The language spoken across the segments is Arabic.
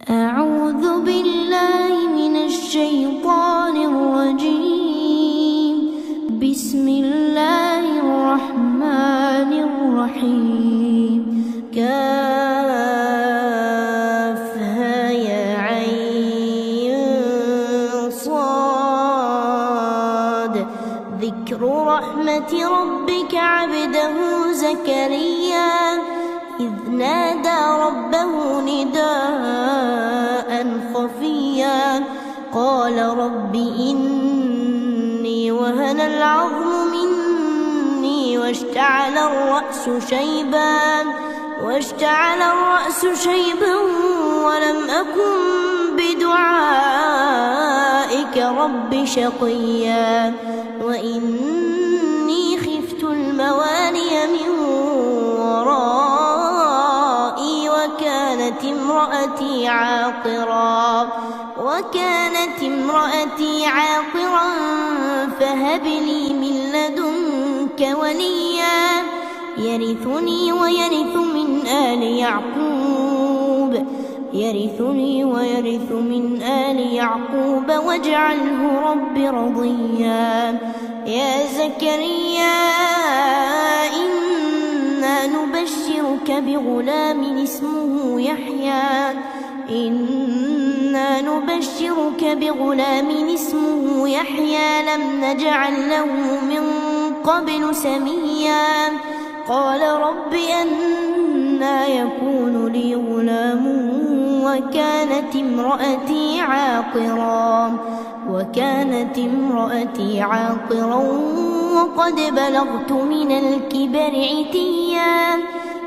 أعوذ بالله من الشيطان الرجيم. بسم الله الرحمن الرحيم. كافها يا عين صاد. ذكر رحمة ربك عبده زكريا إذ نادى ربه نداء خفيا قال رب إني وهن العظم مني واشتعل الرأس شيبا ولم أكن بدعائك رب شقيا وإني خفت الموالي من ورائي وكانت امرأتي عاقرا فهب لي من لدنك وليا يرثني ويرث من آل يعقوب واجعله رب رضيا. يا زكريا إنا نبشرك بغلام اسمه يحيى لم نجعل له من قبل سميا قال رب أنى يكون لي غلام وكانت امرأتي عاقرا وقد بلغت من الكبر عتيا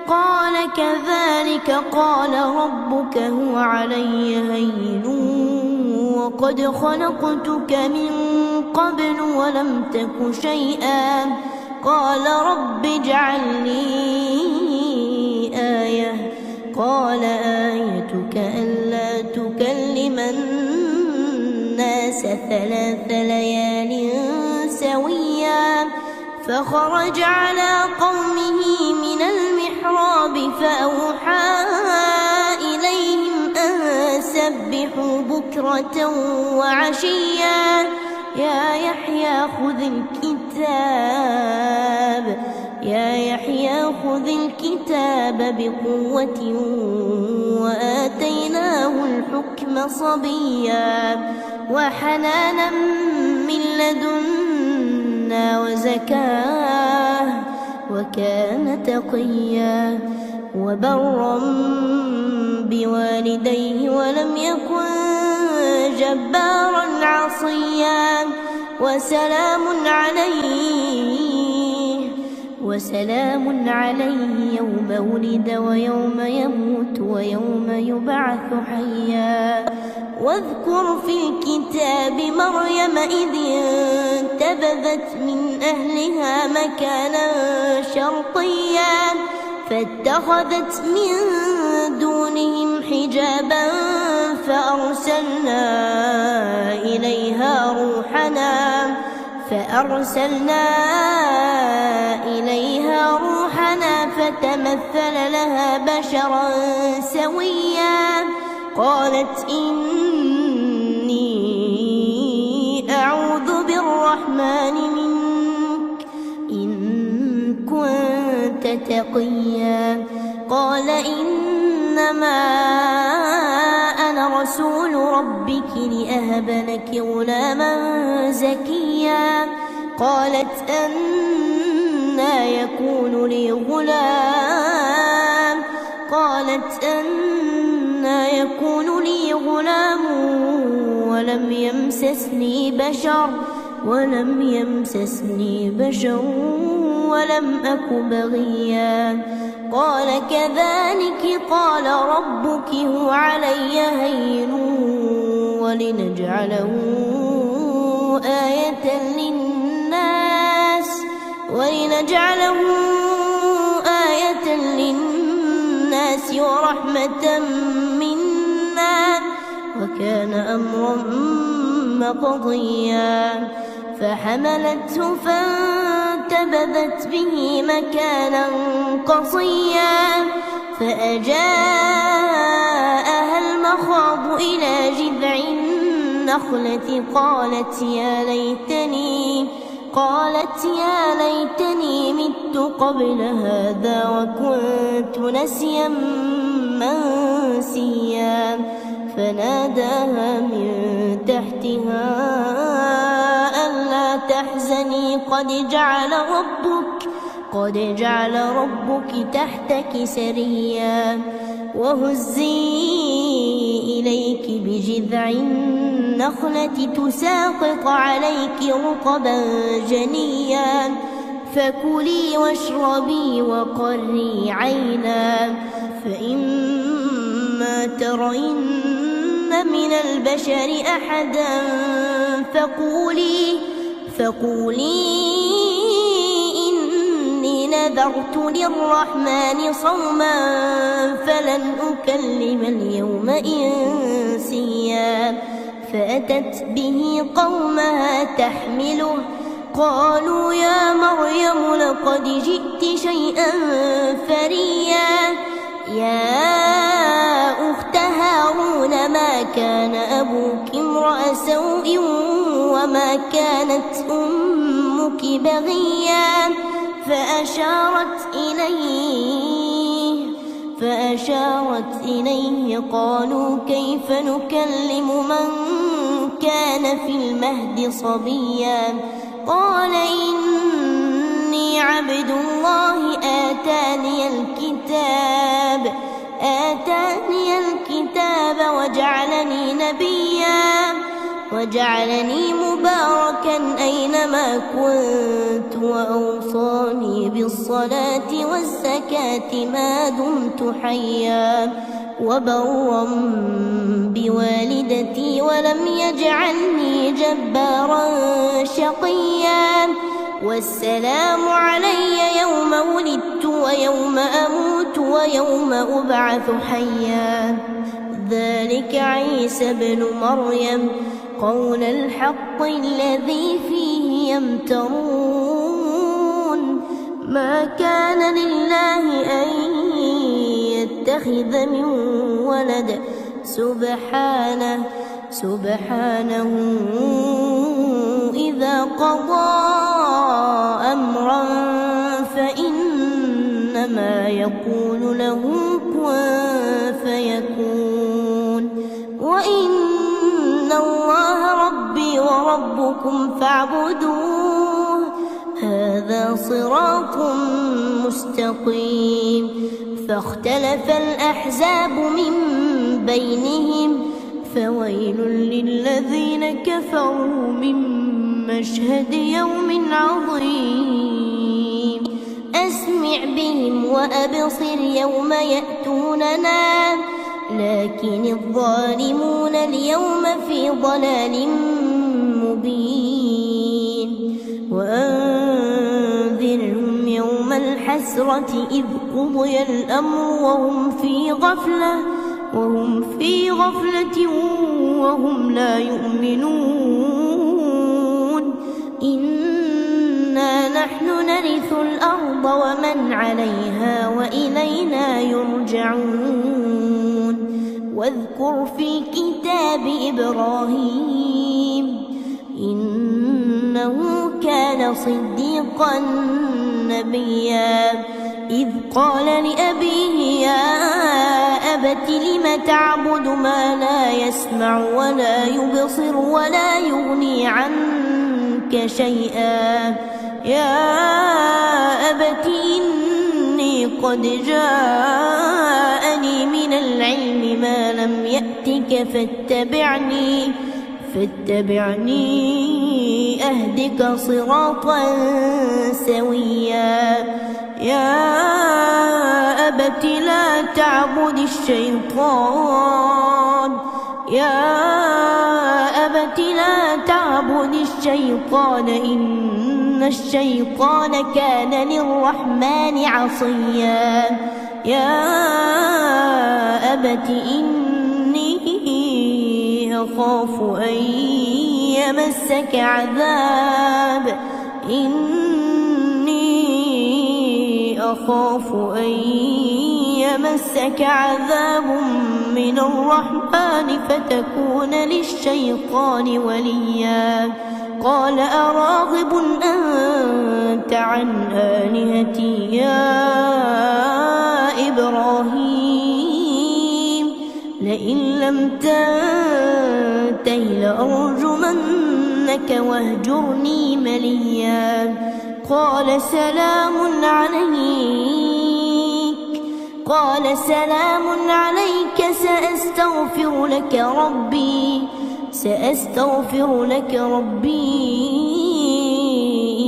قال كذلك قال ربك هو علي هين وقد خلقتك من قبل ولم تك شيئا قال رب اجعل لي آية قال آيتك ألا تكلم الناس 3 ليال سويا فخرج على قومه من المحراب فأوحى إليهم أن سبحوا بكرة وعشيا يا يحيى خذ الكتاب بقوة وآتيناه الحكم صبيا وحنانا من لدنا وزكاة وكان تقيا وبرا بوالديه ولم يكن جبارا عصيا وسلام عليه يوم ولد ويوم يموت ويوم يبعث حيا. واذكر في الكتاب مريم إذ انتبذت من أهلها مكانا شرقيا فاتخذت من دونهم حجابا فأرسلنا إليها روحنا فتمثل لها بشرا سويا قالت إني أعوذ بالرحمن منك إن كنت تقيا قال إنما أنا رسول ربك لأهب لك غلاما زكيا قالت أنى يكون لي غلام ولم يمسسني بشر ولم أك بغيا قال كذلك قال ربك هو علي هين ولنجعله آية للناس ورحمة منا وكان أمرا مقضيا فحملته فانتبذت به مكانا قصيا فأجاءها المخاض فراغ إلى جذع النخلة قالت يا ليتني مت قبل هذا وكنت نسيا منسيا فناداها من تحتها ألا تحزني قد جعل ربك تحتك سريا وهزي إليك بجذع النخلة تساقط عليك رطبا جنيا فكلي واشربي وقري عينا فإما ترين من البشر أحدا فقولي إني نذرت للرحمن صوما فلن أكلم اليوم إنسيا فأتت به قومها تحمله قالوا يا مريم لقد جئت شيئا فريا يا أخت هارون ما كان أبوك امرأ سوء وما كانت أمك بغيا فأشارت إليه قالوا كيف نكلم من كان في المهد صبيا قال إني عبد الله آتاني الكتاب وجعلني نبيا وجعلني مباركا أينما كنت وأوصاني بالصلاة والزكاة ما دمت حيا وبرا بوالدتي ولم يجعلني جبارا شقيا والسلام علي يوم ولدت ويوم أموت ويوم أبعث حيا ذلك عيسى ابن مريم قول الحق الذي فيه يمترون ما كان لله أن يتخذ من ولد سبحانه إذا قضى أمرا فإنما يقول له كن فيكون وإن الله ربي وربكم فاعبدوه هذا صراط مستقيم فاختلف الأحزاب من بينهم فويل للذين كفروا من مشهد يوم عظيم أسمع بهم وأبصر يوم يأتوننا لكن الظالمون اليوم في ضلال مبين وأنذرهم يوم الحسرة إذ قضي الأمر وهم في غفلة وهم لا يؤمنون إنا نحن نرث الأرض ومن عليها وإلينا يرجعون واذكر في كتاب إبراهيم إنه كان صديقا نبيا إذ قال لأبيه يا أبت لم تعبد ما لا يسمع ولا يبصر ولا يغني عنك شيئا يا أبت إني قد جاءني من العلم ما لم يأتك فاتبعني أهدك صراطا سويا يا أبت لا تعبد الشيطان إن الشيطان كان للرحمن عصيا يا أبت إني أخاف أن يمسك عذاب من الرحمن فتكون للشيطان وليا قال أراغب أنت عن آلهتي يا إبراهيم لئن لم تنته لأرجمنك واهجرني مليا قال سلام عليك سأستغفر لك ربي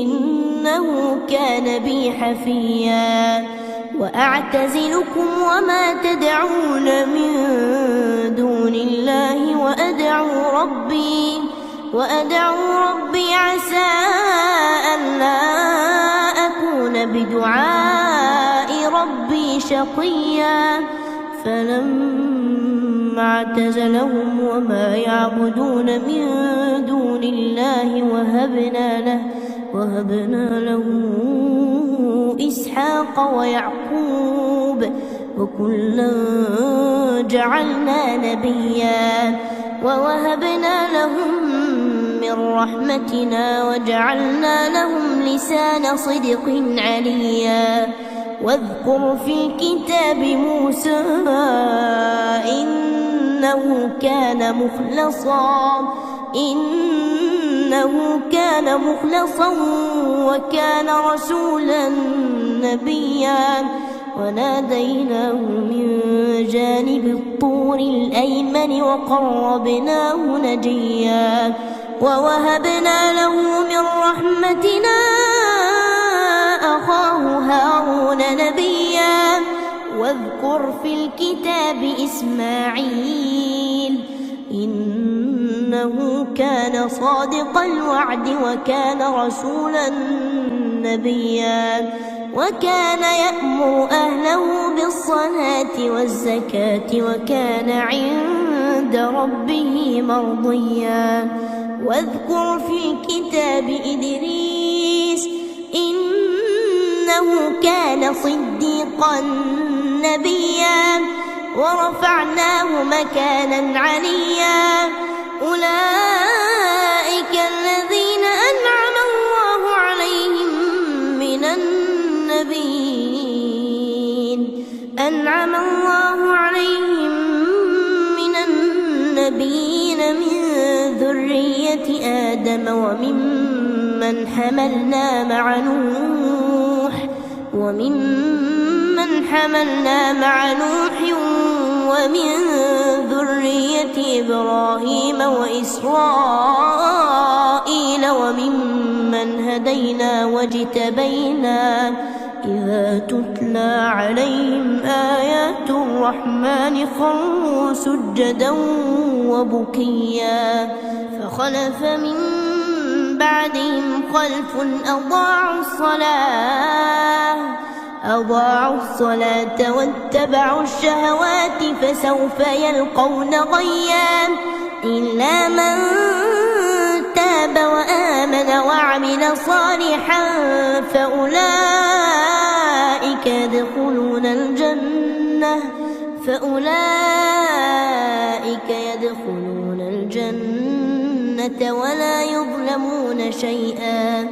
إنه كان بي حفيا وأعتزلكم وما تدعون من دون الله وأدعو ربي عسى ألا أكون بدعاء ربي شقيا فلما اعتزلهم وما يعبدون من دون الله وهبنا له إسحاق ويعقوب وكلا جعلنا نبيا ووهبنا لهم من رحمتنا وجعلنا لهم لسان صدق عليا واذكر في الكتاب موسى إنه كان مخلصا وكان رسولا نبيا وناديناه من جانب الطور الأيمن وقربناه نجيا ووهبنا له من رحمتنا أخاه هارون نبيا واذكر في الكتاب إسماعيل إنه كان صادق الوعد وكان رسولا نبيا وكان يأمر أهله بالصلاة والزكاة وكان عند ربه مرضيا واذكر في الكتاب إدريس إنه كان صديقا نبيا ورفعناه مكانا عليا أولئك الذين أنعم الله عليهم من النبيين من ذرية آدم وممن حملنا مع نوح ومن ذرية إبراهيم وإسرائيل وممن هدينا واجتبينا إذا تتلى عليهم آيات الرحمن خروا سجدا وبكيا فخلف من بعدهم خلف أضاعوا الصلاة واتبعوا الشهوات فسوف يلقون غيا إلا من تاب وآمن وعمل صالحا فأولئك يدخلون الجنة ولا يظلمون شيئا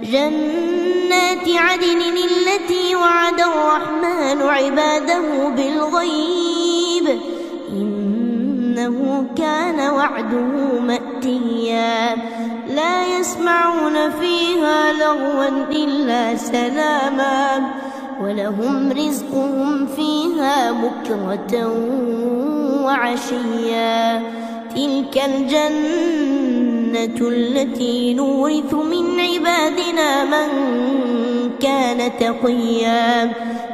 جنات عدن التي وعد الرحمن عباده بالغيب إنه كان وعده مأتيا لا يسمعون فيها لغوا إلا سلاما ولهم رزقهم فيها بكرة وعشيا تلك الجنة التي نورث من عبادنا من كان تقيا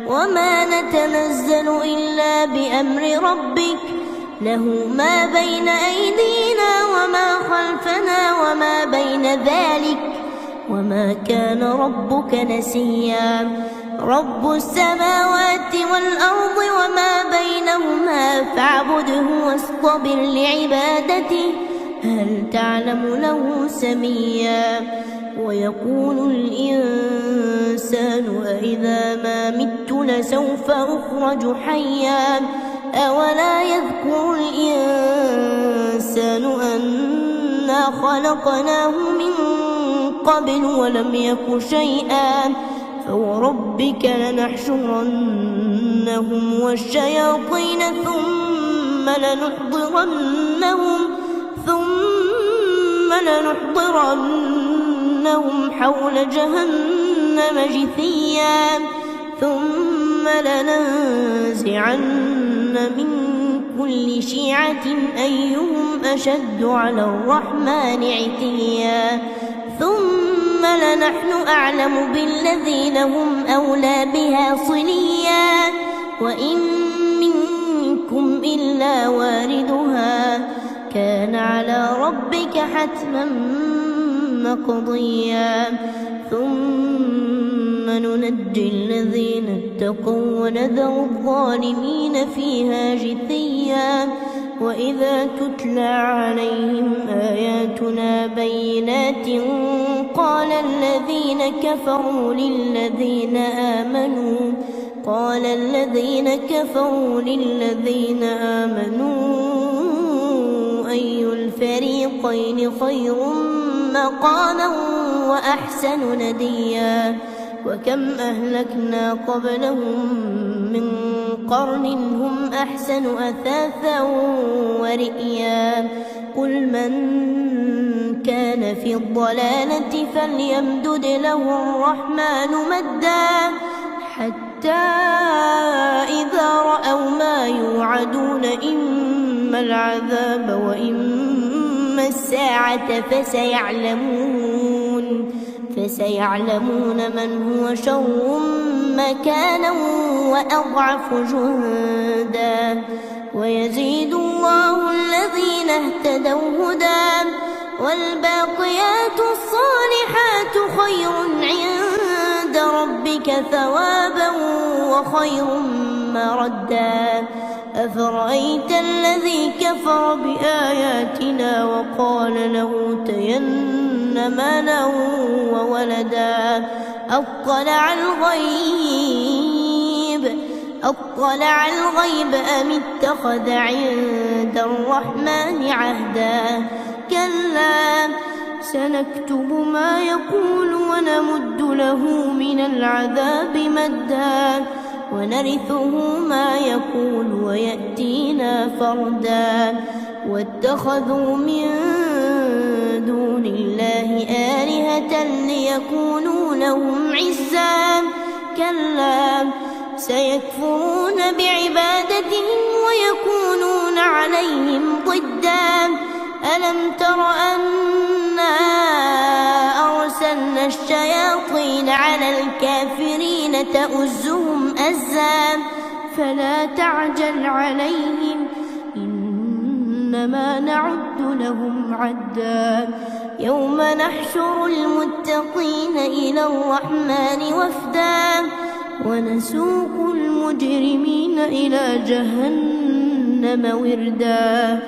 وما نتنزل إلا بأمر ربك له ما بين أيدينا وما خلفنا وما بين ذلك وما كان ربك نسيا رب السماوات والأرض وما بينهما فاعبده واصطبر لعبادته هل تعلم له سميا ويقول الإنسان أإذا ما مت لسوف أخرج حيا أولا يذكر الإنسان أنا خلقناه من قبل ولم يك شيئا فوربك لنحشرنهم والشياطين ثم لنحضرنهم حول جهنم جثيا ثم لننزعن من كل شيعة أيهم أشد على الرحمن عتيا ثم لنحن أعلم بالذين هم أولى بها صليا وإن منكم إلا واردها كان على ربك حتما مقضيا ثم ننجي الذين اتقوا ونذر الظالمين فيها جثيا وإذا تتلى عليهم آياتنا بينات قال الذين كفروا للذين آمنوا أي الفريقين خير مقاما وأحسن نديا وكم أهلكنا قبلهم من قرن هم أحسن أثاثا ورئيا قل من كان في الضلالة فليمدد له الرحمن مدا حتى إذا رأوا ما يوعدون إما العذاب وإما الساعة فسيعلمون من هو شر مكانا وأضعف جندا ويزيد الله الذين اهتدوا هدى والباقيات الصالحات خير عند ربك ثوابا وخير مردا أفرأيت الذي كفر بآياتنا وقال لأوتين مالا وولدا أطلع الغيب أم اتخذ عند الرحمن عهدا كلا سنكتب ما يقول ونمد له من العذاب مدا ونرثه ما يقول ويأتينا فردا واتخذوا من دون الله آلهة ليكونوا لهم عزا كلا سيكفرون بعبادتهم ويكونون عليهم ضدا ألم تر أنا أرسلنا الشياطين على الكافرين تؤزهم أزا فلا تعجل عليهم إنما نعد لهم عدا يوم نحشر المتقين إلى الرحمن وفدا ونسوق المجرمين إلى جهنم وردا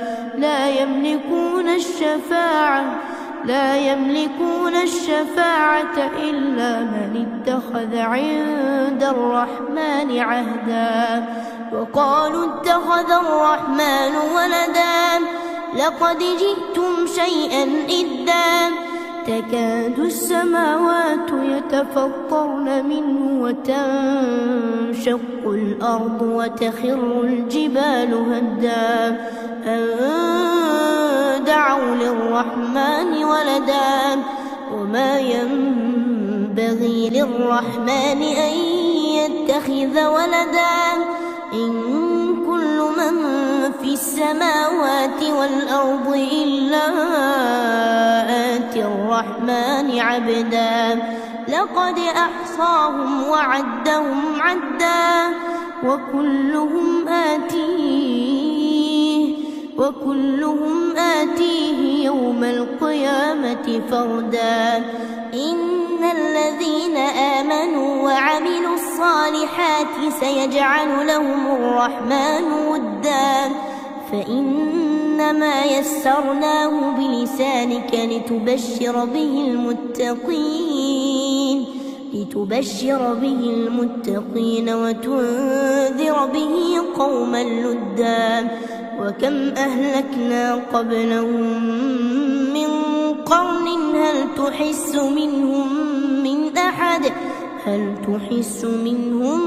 لا يملكون الشفاعة إلا من اتخذ عند الرحمن عهدا وقالوا اتخذ الرحمن ولدا لقد جئتم شيئا إدا تكاد السماوات يتفطرن منه وتنشق الأرض وتخر الجبال هدا أن دعوا للرحمن ولدا وما ينبغي للرحمن أن يتخذ ولدا إن كل من في السماوات والأرض إلا آتي الرحمن عبدا لقد أحصاهم وعدهم عدا وكلهم آتيه يوم القيامة فردا إن الذين آمنوا وعملوا الصالحات سيجعل لهم الرحمن ودا فإنما يسرناه بلسانك لتبشر به المتقين لتبشر به المتقين وتنذر به قوما لدا وكم أهلكنا قبلهم من قرن هل تحس منهم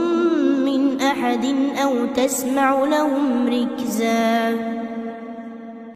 من أحد أو تسمع لهم ركزا